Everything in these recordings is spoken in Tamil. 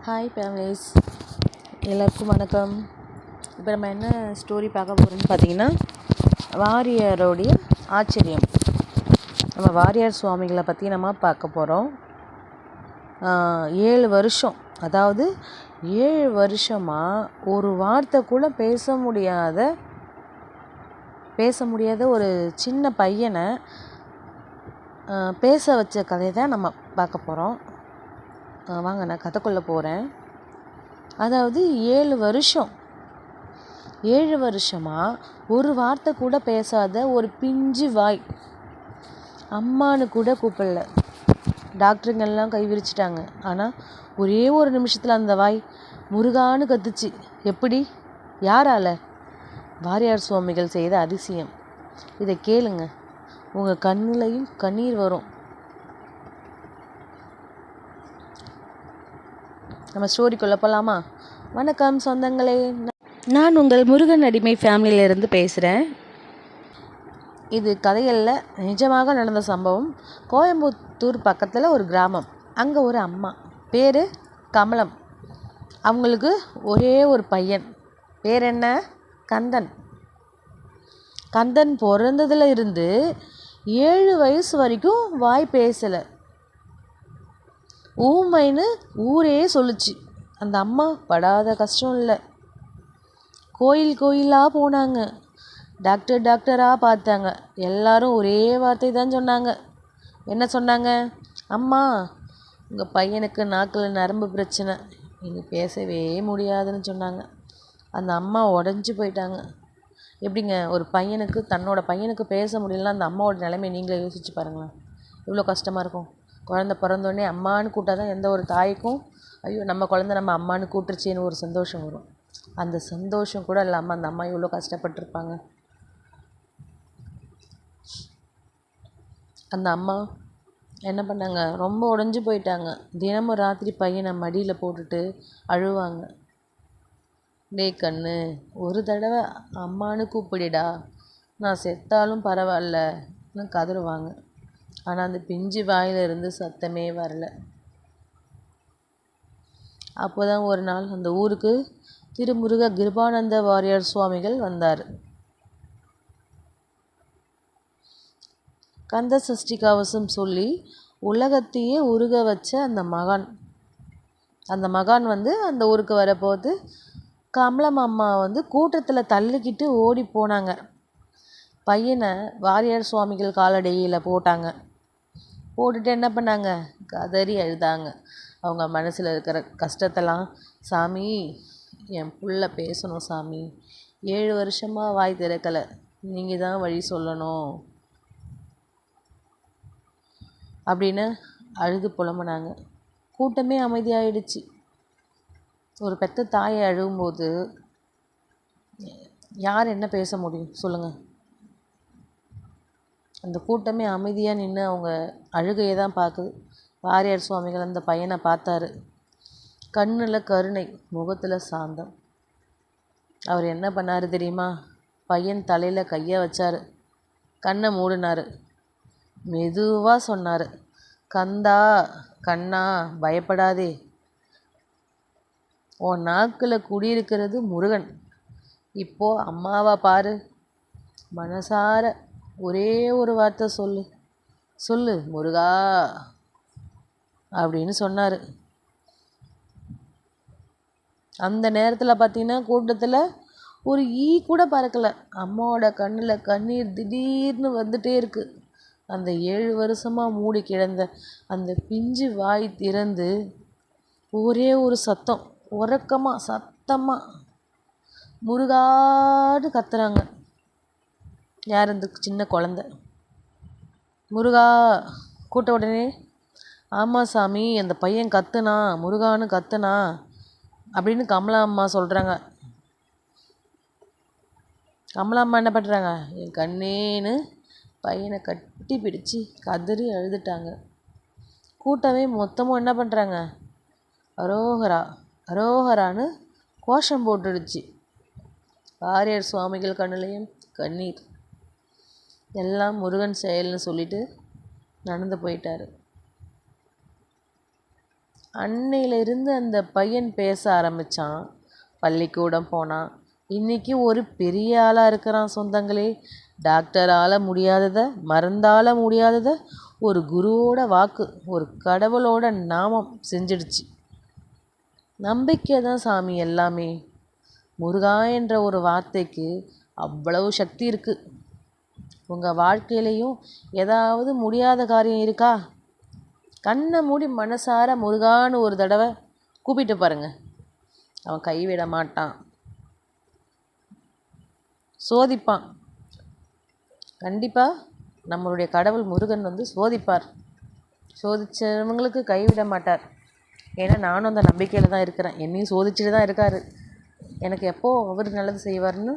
ஹாய் ஃபேமிலிஸ், எல்லாருக்கும் வணக்கம். இப்போ நம்ம என்ன ஸ்டோரி பார்க்க போகிறோம்னு பார்த்தீங்கன்னா, வாரியாரோடைய ஆச்சரியம். நம்ம வாரியார் சுவாமிகளை பற்றி நம்ம பார்க்க போகிறோம். 7 வருஷம், அதாவது 7 வருஷமாக ஒரு வார்த்தை கூட பேச முடியாத ஒரு சின்ன பையனை பேச வச்ச கதையை தான் நம்ம பார்க்க போகிறோம். வாங்க, நான் கதைக்குள்ளே போகிறேன். அதாவது 7 வருஷமாக ஒரு வார்த்தை கூட பேசாத ஒரு பிஞ்சு வாய், அம்மானு கூட கூப்பிடல. டாக்டருங்கெல்லாம் கை விரிச்சிட்டாங்க. ஆனால் ஒரே ஒரு நிமிஷத்தில் அந்த வாய் முருகான்னு கத்துச்சு. எப்படி? யாரால? வாரியார் சுவாமிகள் செய்த அதிசயம். இதை கேளுங்க, உங்கள் கண்ணிலையும் கண்ணீர் வரும். நம்ம ஸ்டோரிக்குள்ளே போகலாமா? வணக்கம் சொந்தங்களே, நான் உங்கள் முருகன் அடிமை ஃபேமிலியிலேருந்து பேசுகிறேன். இது கதைகளில் நிஜமாக நடந்த சம்பவம். கோயம்புத்தூர் பக்கத்தில் ஒரு கிராமம். அங்கே ஒரு அம்மா, பேர் கமலம். அவங்களுக்கு ஒரே ஒரு பையன். பேர் என்ன? கந்தன். கந்தன் பிறந்ததுல இருந்து 7 வயசு வரைக்கும் வாய் பேசலை. ஊமைன்னு ஊரே சொல்லுச்சு. அந்த அம்மா படாத கஷ்டம் இல்லை. கோயிலாக போனாங்க, டாக்டராக பார்த்தாங்க. எல்லாரும் ஒரே வார்த்தை தான் சொன்னாங்க. என்ன சொன்னாங்க? அம்மா, உங்கள் பையனுக்கு நாக்கில் நரம்பு பிரச்சனை, இனி பேசவே முடியாதுன்னு சொன்னாங்க. அந்த அம்மா உடஞ்சி போயிட்டாங்க. எப்படிங்க தன்னோட பையனுக்கு பேச முடியலன்னா அந்த அம்மாவோட நிலைமை நீங்களே யோசிச்சு பாருங்களேன். எவ்வளோ கஷ்டமாக இருக்கும். குழந்த பிறந்தோடனே அம்மானு கூப்பிட்டா தான் எந்த ஒரு தாய்க்கும், ஐயோ நம்ம குழந்த நம்ம அம்மானு கூப்பிட்டுருச்சேன்னு ஒரு சந்தோஷம் வரும். அந்த சந்தோஷம் கூட இல்லாமல் அந்த அம்மா எவ்வளோ கஷ்டப்பட்டுருப்பாங்க. அந்த அம்மா என்ன பண்ணாங்க? ரொம்ப உடஞ்சி போயிட்டாங்க. தினமும் ராத்திரி பையனை மடியில் போட்டுட்டு அழுவாங்க. டே கண்ணு, ஒரு தடவை அம்மானு கூப்பிடிடா, நான் செத்தாலும் பரவாயில்லன்னு கதறுவாங்க. ஆனால் அந்த பிஞ்சு வாயிலிருந்து சத்தமே வரல. அப்போ தான் ஒரு நாள் அந்த ஊருக்கு திருமுருக கிருபானந்த வாரியார் சுவாமிகள் வந்தார். கந்த சஷ்டி கவசம் சொல்லி உலகத்தையே உருக வச்ச அந்த மகான் அந்த ஊருக்கு வரப்போது கமலம் அம்மா கூட்டத்தில் தள்ளிக்கிட்டு ஓடி போனாங்க. பையனை வாரியார் சுவாமிகள் காலடியில் போட்டுட்டு என்ன பண்ணாங்க? கதறி அழுதாங்க. அவங்க மனசில் இருக்கிற கஷ்டத்தெல்லாம், சாமி, என் புள்ள பேசணும் சாமி, 7 வருஷமாக வாய் திறக்கலை, நீங்கள் தான் வழி சொல்லணும் அப்படின்னு அழுது புலம்புனாங்க. கூட்டமே அமைதியாயிடுச்சு. ஒரு பெத்த தாயை அழுகும்போது யார் என்ன பேச முடியும் சொல்லுங்கள்? அந்த கூட்டமே அமைதியாக நின்று அவங்க அழுகையை தான் பார்க்குது. வாரியார் சுவாமிகள் அந்த பையனை பார்த்தாரு. கண்ணில் கருணை, முகத்தில் சாந்தம். அவர் என்ன பண்ணார் தெரியுமா? பையன் தலையில் கையை வச்சார், கண்ணை மூடினார், மெதுவாக சொன்னார், கந்தா, கண்ணா, பயப்படாதே, உன் நாக்கில் குடியிருக்கிறது முருகன். இப்போது அம்மாவை பாரு, மனசார ஒரே ஒரு வார்த்தை சொல்லு முருகா அப்படின்னு சொன்னார். அந்த நேரத்தில் பார்த்தீங்கன்னா கூட்டத்தில் ஒரு ஈ கூட பறக்கலை. அம்மாவோட கண்ணில் கண்ணீர் திடீர்னு வந்துட்டே இருக்குது. அந்த 7 வருஷமாக மூடி கிடந்த அந்த பிஞ்சு வாய் திறந்து ஒரே ஒரு சத்தம், உறக்கமாக சத்தமாக முருகான்னு கத்துறாங்க. யார்? அந்த சின்ன குழந்த. முருகா. கூட்ட உடனே, ஆமாம் சாமி, அந்த பையன் கத்துனா, முருகான்னு கத்துனா அப்படின்னு கமலா அம்மா சொல்கிறாங்க. கமலா அம்மா என்ன பண்ணுறாங்க? என் கண்ணேன்னு பையனை கட்டி பிடிச்சி கதறி அழுதுட்டாங்க. கூட்டமே மொத்தமும் என்ன பண்ணுறாங்க? அரோகரா அரோகரான்னு கோஷம் போட்டுடுச்சு. வாரியார் சுவாமிகள் கண்ணுலையும் கண்ணீர். எல்லாம் முருகன் செயல்னு சொல்லிட்டு நடந்து போயிட்டார். அன்னையிலிருந்து அந்த பையன் பேச ஆரம்பித்தான், பள்ளிக்கூடம் போனான். இன்றைக்கி ஒரு பெரிய ஆளாக இருக்கிறான் சொந்தங்களே. டாக்டரால் முடியாததை, மருந்தால் முடியாததை ஒரு குருவோட வாக்கு, ஒரு கடவுளோட நாமம் செஞ்சிடுச்சு. நம்பிக்கை தான் சாமி எல்லாமே. முருகா என்ற ஒரு வார்த்தைக்கு அவ்வளவு சக்தி இருக்குது. உங்கள் வாழ்க்கையிலையும் ஏதாவது முடியாத காரியம் இருக்கா? கண்ணை மூடி மனசார முருகான்னு ஒரு தடவை கூப்பிட்டு பாருங்க. அவன் கைவிட மாட்டான், சோதிப்பான். கண்டிப்பாக நம்மளுடைய கடவுள் முருகன் சோதிப்பார். சோதிச்சவங்களுக்கு கைவிட மாட்டார். ஏன்னா நானும் அந்த நம்பிக்கையில் தான் இருக்கிறேன். என்னையும் சோதிச்சுட்டு தான் இருக்கார். எனக்கு எப்போது அவர் நல்லது செய்வார்னு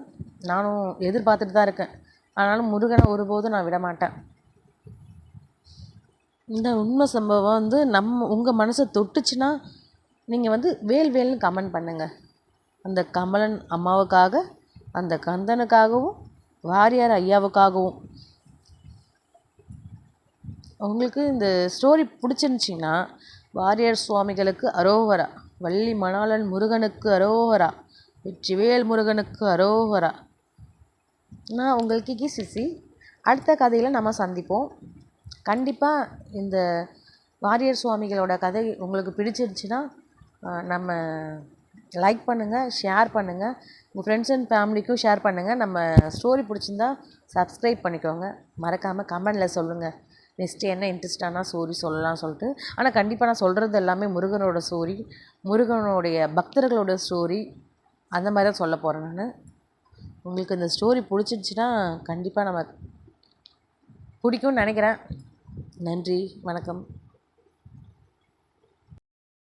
நானும் எதிர்பார்த்துட்டு தான் இருக்கேன். ஆனாலும் முருகனை ஒருபோதும் நான் விட மாட்டேன். இந்த உண்மை சம்பவம் உங்கள் மனசை தொட்டுச்சுன்னா நீங்கள் வேல் வேல்னு கமெண்ட் பண்ணுங்கள். அந்த கமலன் அம்மாவுக்காக, அந்த கந்தனுக்காகவும், வாரியார் ஐயாவுக்காகவும். உங்களுக்கு இந்த ஸ்டோரி பிடிச்சிருந்துச்சின்னா வாரியார் சுவாமிகளுக்கு அரோகரா, வள்ளி மணாளன் முருகனுக்கு அரோகரா, வெற்றிவேல் முருகனுக்கு அரோகரா. நான் உங்கள் கிகி சிசி. அடுத்த கதையில் நம்ம சந்திப்போம். கண்டிப்பாக இந்த வாரியார் சுவாமிகளோட கதை உங்களுக்கு பிடிச்சிருந்துச்சின்னா நம்ம லைக் பண்ணுங்கள், ஷேர் பண்ணுங்கள், உங்கள் ஃப்ரெண்ட்ஸ் அண்ட் ஃபேமிலிக்கும் ஷேர் பண்ணுங்கள். நம்ம ஸ்டோரி பிடிச்சிருந்தா சப்ஸ்கிரைப் பண்ணிக்கோங்க. மறக்காமல் கமெண்டில் சொல்லுங்கள் நெக்ஸ்ட்டு என்ன இன்ட்ரெஸ்டான ஸ்டோரி சொல்லலாம் சொல்லிட்டு. ஆனால் கண்டிப்பாக நான் சொல்கிறது எல்லாமே முருகனோட ஸ்டோரி, முருகனுடைய பக்தர்களோட ஸ்டோரி, அந்த மாதிரி தான் சொல்ல போகிறேன் நான். உங்களுக்கு இந்த ஸ்டோரி பிடிச்சிருந்துச்சின்னா கண்டிப்பாக நம்ம பிடிக்கும்னு நினைக்கிறேன். நன்றி, வணக்கம்.